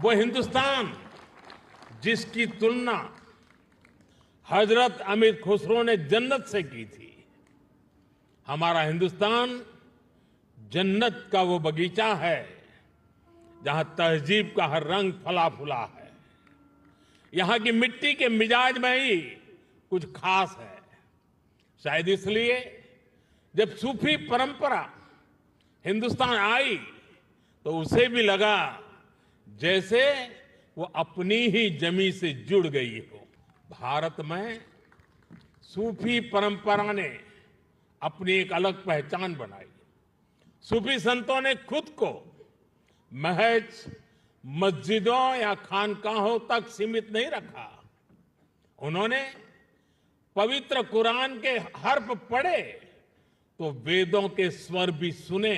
वो हिंदुस्तान जिसकी तुलना हजरत अमीर खुसरो ने जन्नत से की थी। हमारा हिंदुस्तान जन्नत का वो बगीचा है जहां तहजीब का हर रंग फला फूला है। यहां की मिट्टी के मिजाज में ही कुछ खास है। शायद इसलिए जब सूफी परंपरा हिंदुस्तान आई तो उसे भी लगा जैसे वो अपनी ही जमी से जुड़ गई हो। भारत में सूफी परंपरा ने अपनी एक अलग पहचान बनाई। सूफी संतों ने खुद को महज मस्जिदों या खानकाहों तक सीमित नहीं रखा। उन्होंने पवित्र कुरान के हर्फ पढ़े तो वेदों के स्वर भी सुने।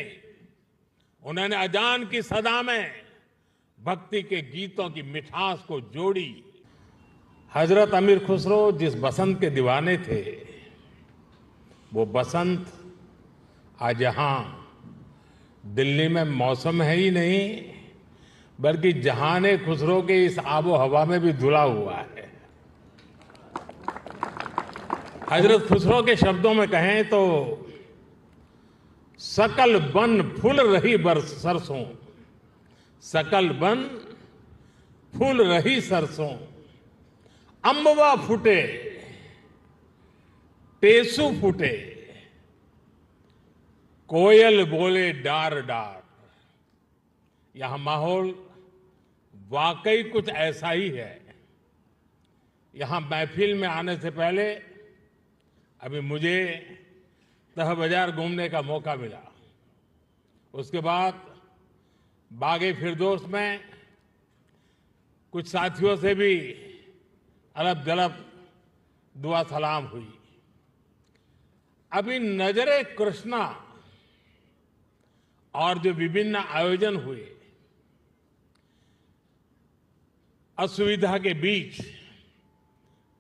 उन्होंने अजान की सदा में भक्ति के गीतों की मिठास को जोड़ी। हजरत अमीर खुसरो जिस बसंत के दीवाने थे, वो बसंत आज यहां दिल्ली में मौसम है ही नहीं, बल्कि जहाने खुसरो के इस आबो हवा में भी धुला हुआ है। हजरत खुसरो के शब्दों में कहें तो सकल बन फूल रही बरस सरसों, सकल बन फूल रही सरसों, अम्बवा फूटे टेसू फूटे, कोयल बोले डार डार। यहां माहौल वाकई कुछ ऐसा ही है। यहां महफिल में आने से पहले अभी मुझे तह बाजार घूमने का मौका मिला। उसके बाद बागे फिरदौस में कुछ साथियों से भी अलग जलब दुआ सलाम हुई। अभी नजरे कृष्णा और जो विभिन्न आयोजन हुए, असुविधा के बीच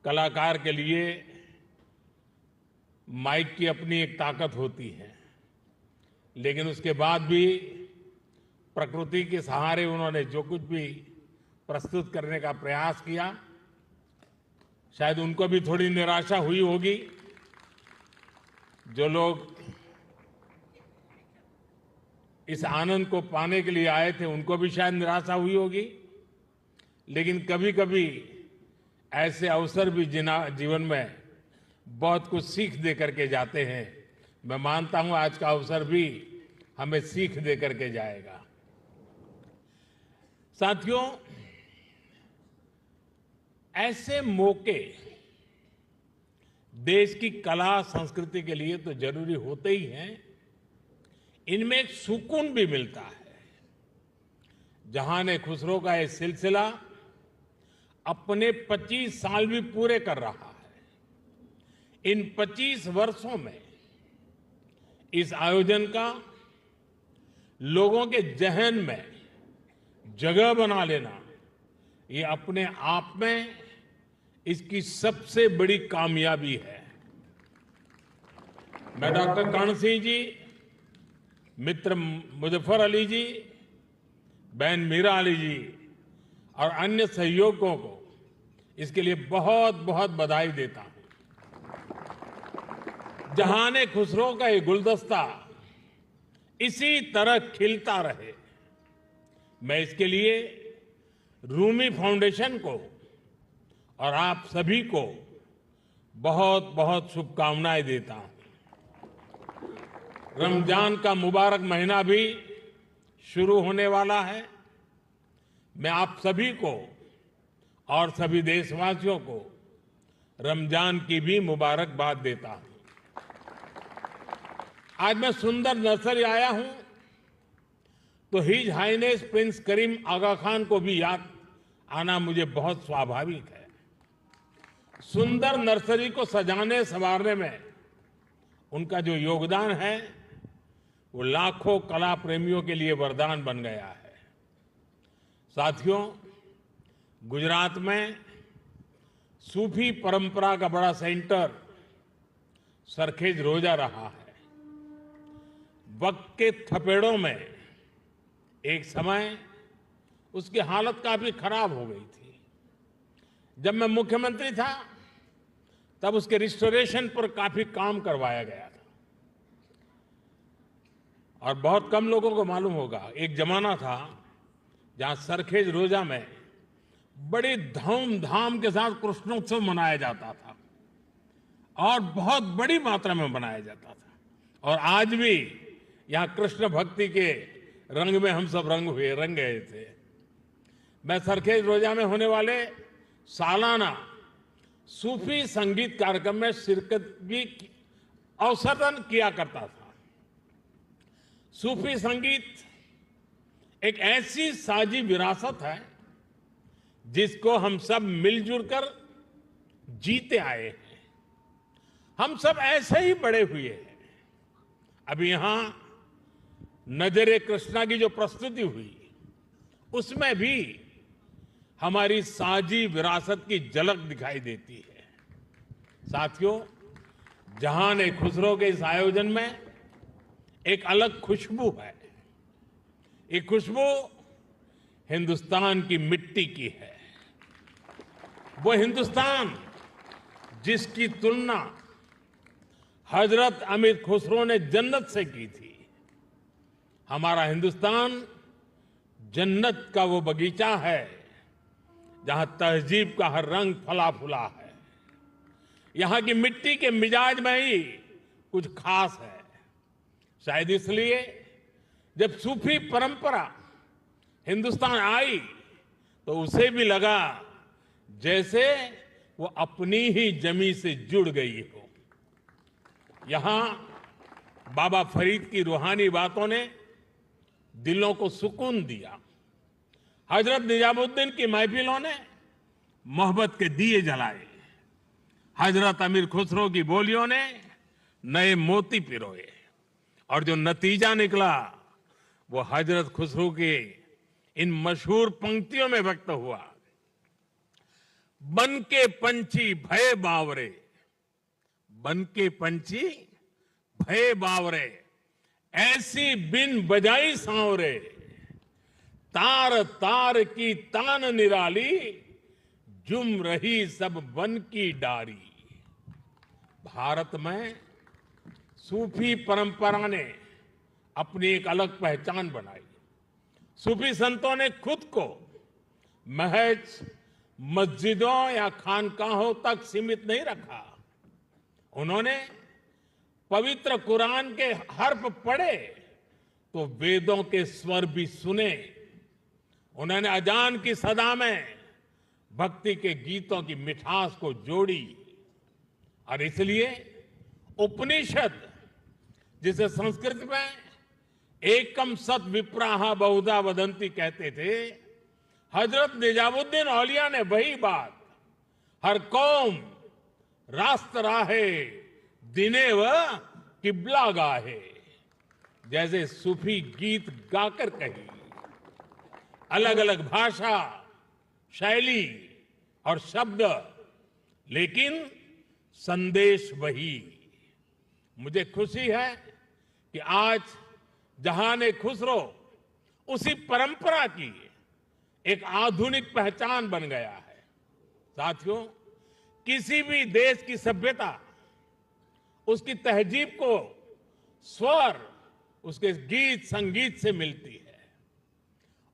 कलाकार के लिए माइक की अपनी एक ताकत होती है, लेकिन उसके बाद भी प्रकृति के सहारे उन्होंने जो कुछ भी प्रस्तुत करने का प्रयास किया, शायद उनको भी थोड़ी निराशा हुई होगी। जो लोग इस आनंद को पाने के लिए आए थे उनको भी शायद निराशा हुई होगी, लेकिन कभी कभी ऐसे अवसर भी जीवन में बहुत कुछ सीख दे करके जाते हैं। मैं मानता हूं आज का अवसर भी हमें सीख दे करके जाएगा। साथियों, ऐसे मौके देश की कला संस्कृति के लिए तो जरूरी होते ही हैं, इनमें एक सुकून भी मिलता है। जहाने खुसरो का ये सिलसिला अपने 25 साल भी पूरे कर रहा है। इन 25 वर्षों में इस आयोजन का लोगों के जहन में जगह बना लेना, ये अपने आप में इसकी सबसे बड़ी कामयाबी है। मैं डॉक्टर कर्ण सिंह जी, मित्र मुजफ्फर अली जी, बहन मीरा अली जी और अन्य सहयोगियों को इसके लिए बहुत बहुत बधाई देता हूं। जहाने खुसरो का ये गुलदस्ता इसी तरह खिलता रहे, मैं इसके लिए रूमी फाउंडेशन को और आप सभी को बहुत बहुत शुभकामनाएं देता हूं। रमजान का मुबारक महीना भी शुरू होने वाला है। मैं आप सभी को और सभी देशवासियों को रमजान की भी मुबारकबाद देता हूं। आज मैं सुंदर नर्सरी आया हूं तो हिज हाइनेस प्रिंस करीम आगा खान को भी याद आना मुझे बहुत स्वाभाविक है। सुंदर नर्सरी को सजाने संवारने में उनका जो योगदान है वो लाखों कला प्रेमियों के लिए वरदान बन गया है। साथियों, गुजरात में सूफी परंपरा का बड़ा सेंटर सरखेज रोजा रहा है। वक्त के थपेड़ों में एक समय उसकी हालत काफी खराब हो गई थी। जब मैं मुख्यमंत्री था तब उसके रिस्टोरेशन पर काफी काम करवाया गया था। और बहुत कम लोगों को मालूम होगा, एक जमाना था जहां सरखेज रोजा में बड़ी धूमधाम के साथ कृष्णोत्सव मनाया जाता था और बहुत बड़ी मात्रा में मनाया जाता था। और आज भी यहां कृष्ण भक्ति के रंग में हम सब रंग गए थे। मैं सरखेज रोजा में होने वाले सालाना सूफी संगीत कार्यक्रम में शिरकत भी अवसरन किया करता था। सूफी संगीत एक ऐसी साझी विरासत है जिसको हम सब मिलजुल कर जीते आए हैं। हम सब ऐसे ही बड़े हुए हैं। अभी यहां नजरे कृष्णा की जो प्रस्तुति हुई उसमें भी हमारी साझी विरासत की झलक दिखाई देती है। साथियों, जहान-ए-खुसरो के इस आयोजन में एक अलग खुशबू है। ये खुशबू हिंदुस्तान की मिट्टी की है। वो हिंदुस्तान जिसकी तुलना हजरत अमीर खुसरो ने जन्नत से की थी। हमारा हिंदुस्तान जन्नत का वो बगीचा है जहां तहजीब का हर रंग फला फूला है। यहां की मिट्टी के मिजाज में ही कुछ खास है। शायद इसलिए जब सूफी परंपरा हिंदुस्तान आई तो उसे भी लगा जैसे वो अपनी ही जमी से जुड़ गई हो। यहां बाबा फरीद की रूहानी बातों ने दिलों को सुकून दिया। हजरत निजामुद्दीन की महफिलों ने मोहब्बत के दिए जलाए। हजरत अमीर खुसरो की बोलियों ने नए मोती पिरोए। और जो नतीजा निकला वो हजरत खुसरो के इन मशहूर पंक्तियों में व्यक्त हुआ। बन के पंछी भय बावरे, बन के पंछी भय बावरे, ऐसी बिन बजाई सांवरे, तार तार की तान निराली, जुम रही सब वन की डारी। भारत में सूफी परंपरा ने अपनी एक अलग पहचान बनाई। सूफी संतों ने खुद को महज मस्जिदों या खानकाहों तक सीमित नहीं रखा। उन्होंने पवित्र कुरान के हर्फ पढ़े तो वेदों के स्वर भी सुने। उन्होंने अजान की सदा में भक्ति के गीतों की मिठास को जोड़ी। और इसलिए उपनिषद, जिसे संस्कृत में एकम सत विप्राहा बहुधा वदंती कहते थे, हजरत निजामुद्दीन औलिया ने वही बात हर कौम रास्त राहे दिने व किबला गाहे जैसे सूफी गीत गाकर कही। अलग अलग भाषा, शैली और शब्द, लेकिन संदेश वही। मुझे खुशी है कि आज जहान-ए-खुसरो उसी परंपरा की एक आधुनिक पहचान बन गया है। साथियों, किसी भी देश की सभ्यता उसकी तहजीब को स्वर उसके गीत संगीत से मिलती है।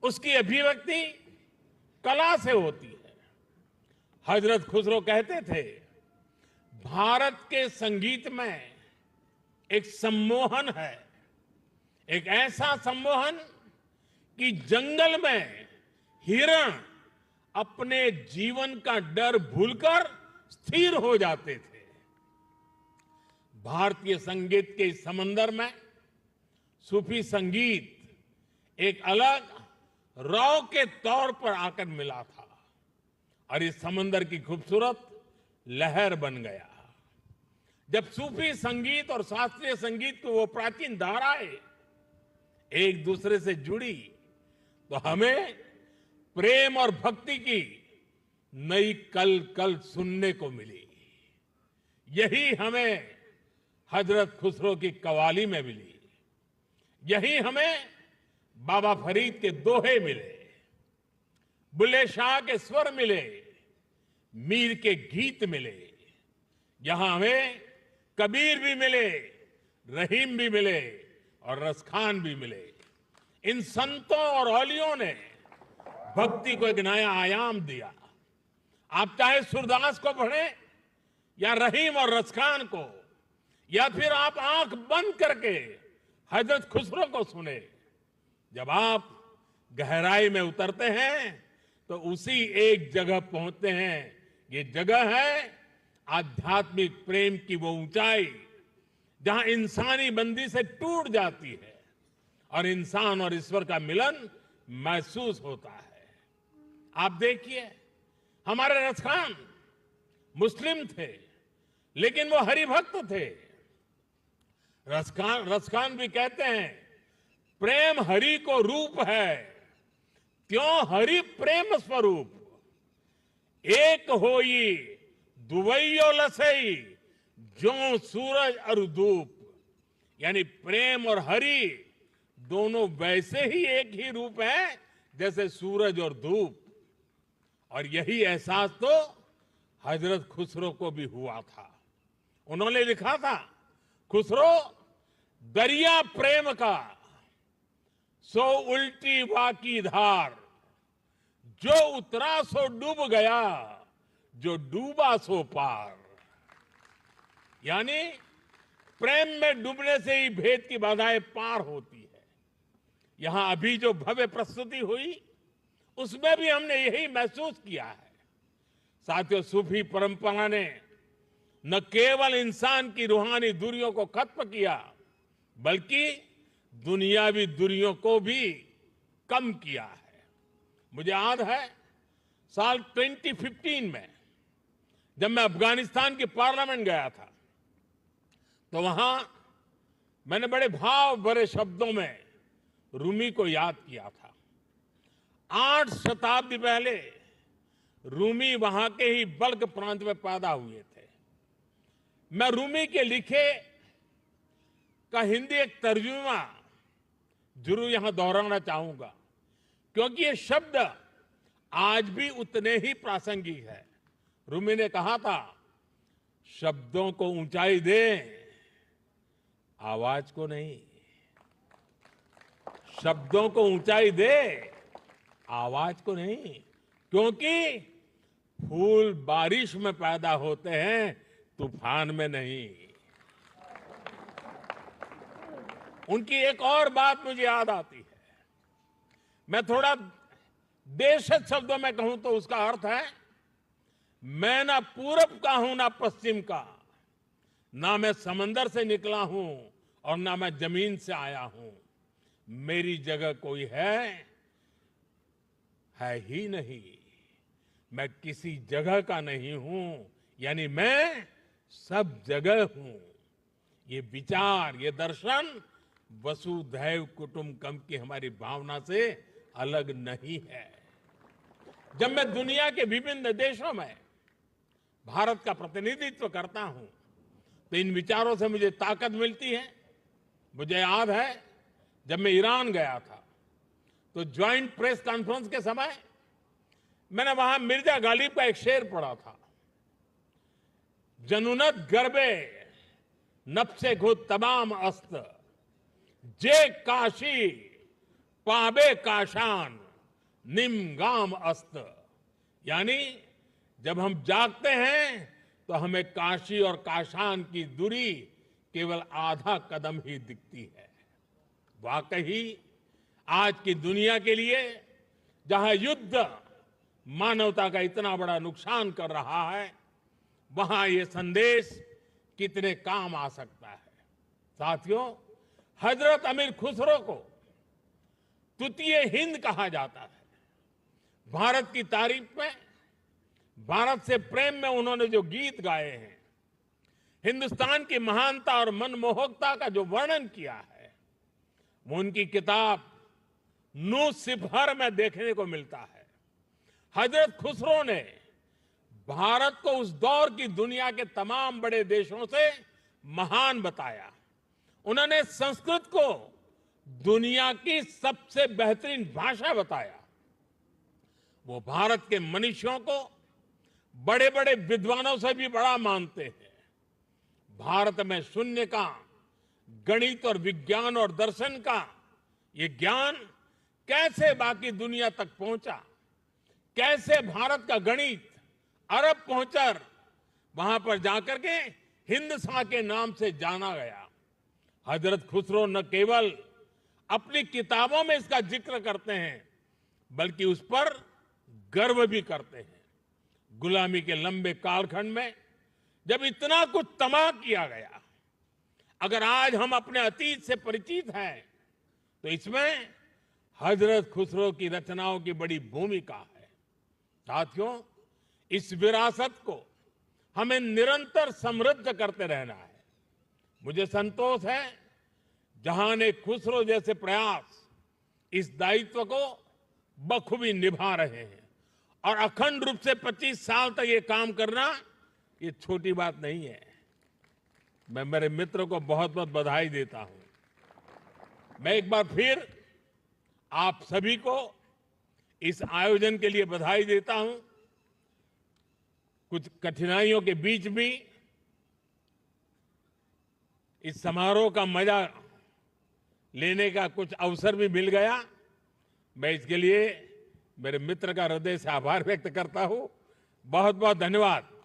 उसकी अभिव्यक्ति कला से होती है। हजरत खुसरो कहते थे, भारत के संगीत में एक सम्मोहन है, एक ऐसा सम्मोहन कि जंगल में हिरण अपने जीवन का डर भूलकर स्थिर हो जाते थे। भारतीय संगीत के इस समंदर में सूफी संगीत एक अलग रौ के तौर पर आकर मिला था और इस समंदर की खूबसूरत लहर बन गया। जब सूफी संगीत और शास्त्रीय संगीत की वो प्राचीन धाराएं एक दूसरे से जुड़ी तो हमें प्रेम और भक्ति की नई कल कल सुनने को मिली। यही हमें हजरत खुसरो की कव्वाली में मिली। यही हमें बाबा फरीद के दोहे मिले। बुल्ले शाह के स्वर मिले, मीर के गीत मिले। यहां हमें कबीर भी मिले, रहीम भी मिले और रसखान भी मिले। इन संतों और औलियों ने भक्ति को एक नया आयाम दिया। आप चाहे सूरदास को पढ़ें या रहीम और रसखान को, या फिर आप आंख बंद करके हजरत खुसरो को सुने। जब आप गहराई में उतरते हैं तो उसी एक जगह पहुंचते हैं। ये जगह है आध्यात्मिक प्रेम की वो ऊंचाई जहां इंसानी बंदी से टूट जाती है और इंसान और ईश्वर का मिलन महसूस होता है। आप देखिए, हमारे रसखान मुस्लिम थे, लेकिन वो हरिभक्त थे। रसखान भी कहते हैं, प्रेम हरि को रूप है, त्यों हरि प्रेम स्वरूप। एक होई दुवैयो लसई, ज्यों सूरज और धूप। यानी प्रेम और हरि दोनों वैसे ही एक ही रूप है जैसे सूरज और धूप। और यही एहसास तो हजरत खुसरो को भी हुआ था। उन्होंने लिखा था, खुसरो दरिया प्रेम का सो उल्टी वाकी धार, जो उतरा सो डूब गया, जो डूबा सो पार। यानी प्रेम में डूबने से ही भेद की बाधाएं पार होती है। यहां अभी जो भव्य प्रस्तुति हुई उसमें भी हमने यही महसूस किया है। साथियों, सूफी परंपरा ने न केवल इंसान की रूहानी दूरियों को खत्म किया, बल्कि दुनियावी दूरियों को भी कम किया है। मुझे याद है साल 2015 में जब मैं अफगानिस्तान की पार्लियामेंट गया था, तो वहां मैंने बड़े भाव भरे शब्दों में रूमी को याद किया था। 8 शताब्दी पहले रूमी वहां के ही बल्ख प्रांत में पैदा हुए थे। मैं रूमी के लिखे का हिंदी एक तर्जुमा जरूर यहां दोहराना चाहूंगा, क्योंकि ये शब्द आज भी उतने ही प्रासंगिक है। रूमी ने कहा था, शब्दों को ऊंचाई दे, आवाज को नहीं। शब्दों को ऊंचाई दे, आवाज को नहीं। क्योंकि फूल बारिश में पैदा होते हैं, तूफान में नहीं। उनकी एक और बात मुझे याद आती है। मैं थोड़ा देशज शब्दों में कहूं तो उसका अर्थ है, मैं ना पूरब का हूं ना पश्चिम का, ना मैं समंदर से निकला हूं और ना मैं जमीन से आया हूं। मेरी जगह कोई है ही नहीं। मैं किसी जगह का नहीं हूं, यानी मैं सब जगह हूं। ये विचार, ये दर्शन वसुधैव कुटुंबकम की हमारी भावना से अलग नहीं है। जब मैं दुनिया के विभिन्न देशों में भारत का प्रतिनिधित्व करता हूं, तो इन विचारों से मुझे ताकत मिलती है। मुझे याद है जब मैं ईरान गया था, तो ज्वाइंट प्रेस कॉन्फ्रेंस के समय मैंने वहां मिर्जा गालिब का एक शेर पढ़ा था, जनुनत गर्बे नफ्से खुद तमाम अस्त, जे काशी पाबे काशान निम गाम अस्त। यानी जब हम जागते हैं तो हमें काशी और काशान की दूरी केवल आधा कदम ही दिखती है। वाकई आज की दुनिया के लिए, जहां युद्ध मानवता का इतना बड़ा नुकसान कर रहा है, वहां ये संदेश कितने काम आ सकता है। साथियों, हजरत अमीर खुसरो को तृतीय हिंद कहा जाता है। भारत की तारीफ में, भारत से प्रेम में उन्होंने जो गीत गाए हैं, हिंदुस्तान की महानता और मनमोहकता का जो वर्णन किया है, वो उनकी किताब नू सिफहर में देखने को मिलता है। हजरत खुसरो ने भारत को उस दौर की दुनिया के तमाम बड़े देशों से महान बताया। उन्होंने संस्कृत को दुनिया की सबसे बेहतरीन भाषा बताया। वो भारत के मनुष्यों को बड़े बड़े विद्वानों से भी बड़ा मानते हैं। भारत में शून्य का, गणित और विज्ञान और दर्शन का ये ज्ञान कैसे बाकी दुनिया तक पहुंचा, कैसे भारत का गणित अरब पहुंचकर वहां पर जाकर के हिंदसा के नाम से जाना गया। हजरत खुसरो न केवल अपनी किताबों में इसका जिक्र करते हैं, बल्कि उस पर गर्व भी करते हैं। गुलामी के लंबे कालखंड में जब इतना कुछ तबाह किया गया, अगर आज हम अपने अतीत से परिचित हैं, तो इसमें हजरत खुसरो की रचनाओं की बड़ी भूमिका है। साथियों, इस विरासत को हमें निरंतर समृद्ध करते रहना है। मुझे संतोष है जहां खुसरो जैसे प्रयास इस दायित्व को बखूबी निभा रहे हैं, और अखंड रूप से 25 साल तक ये काम करना ये छोटी बात नहीं है। मैं मेरे मित्र को बहुत बहुत बधाई देता हूं। मैं एक बार फिर आप सभी को इस आयोजन के लिए बधाई देता हूं। कुछ कठिनाइयों के बीच भी इस समारोह का मजा लेने का कुछ अवसर भी मिल गया। मैं इसके लिए मेरे मित्र का हृदय से आभार व्यक्त करता हूं। बहुत बहुत धन्यवाद।